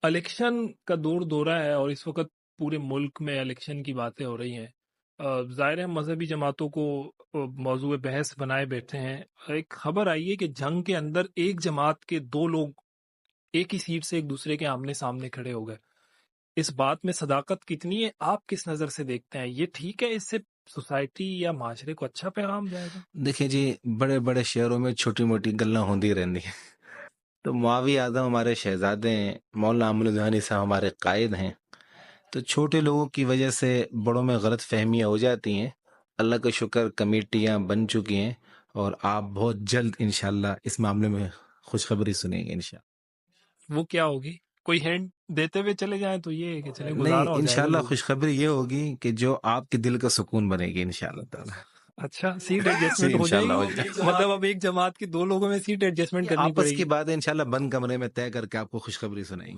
Election کا دور دورہ ہے اور اس وقت پورے ملک میں الیکشن کی باتیں ہو رہی ہیں. ظاہر ہے مذہبی جماعتوں کو موضوع بحث بنائے بیٹھے ہیں. ایک خبر آئی ہے کہ جنگ کے اندر ایک جماعت کے دو لوگ ایک ہی سیٹ سے ایک دوسرے کے آمنے سامنے کھڑے ہو گئے. اس بات میں صداقت کتنی ہے؟ آپ کس نظر سے دیکھتے ہیں؟ یہ ٹھیک ہے؟ اس سے سوسائٹی یا معاشرے کو اچھا پیغام جائے گا؟ دیکھیں جی، بڑے بڑے شہروں میں چھوٹی موٹی گلاں ہوندی رہندی ہیں. تو معاویہ اعظم ہمارے شہزادے ہیں، مولانا امل دھانی صاحب ہمارے قائد ہیں. تو چھوٹے لوگوں کی وجہ سے بڑوں میں غلط فہمیاں ہو جاتی ہیں. اللہ کا شکر کمیٹیاں بن چکی ہیں اور آپ بہت جلد انشاءاللہ اس معاملے میں خوشخبری سنیں گے انشاءاللہ. وہ کیا ہوگی؟ کوئی ہینڈ دیتے ہوئے چلے جائیں تو یہ ہے کہ چلے نہیں، گزارا ہو جائے گا انشاءاللہ جلدی. خوشخبری یہ ہوگی کہ جو آپ کے دل کا سکون بنے گی انشاءاللہ تعالی. اچھا، سیٹ ایڈجسٹمنٹ ہو جائے انشاءاللہ ہو گی؟ جائے. مطلب اب ایک جماعت کے دو لوگوں میں سیٹ ایڈجسٹمنٹ کرنی آپس پڑے کی گی؟ بات ہے انشاءاللہ بند کمرے میں طے کر کے آپ کو خوشخبری سنائیں گے.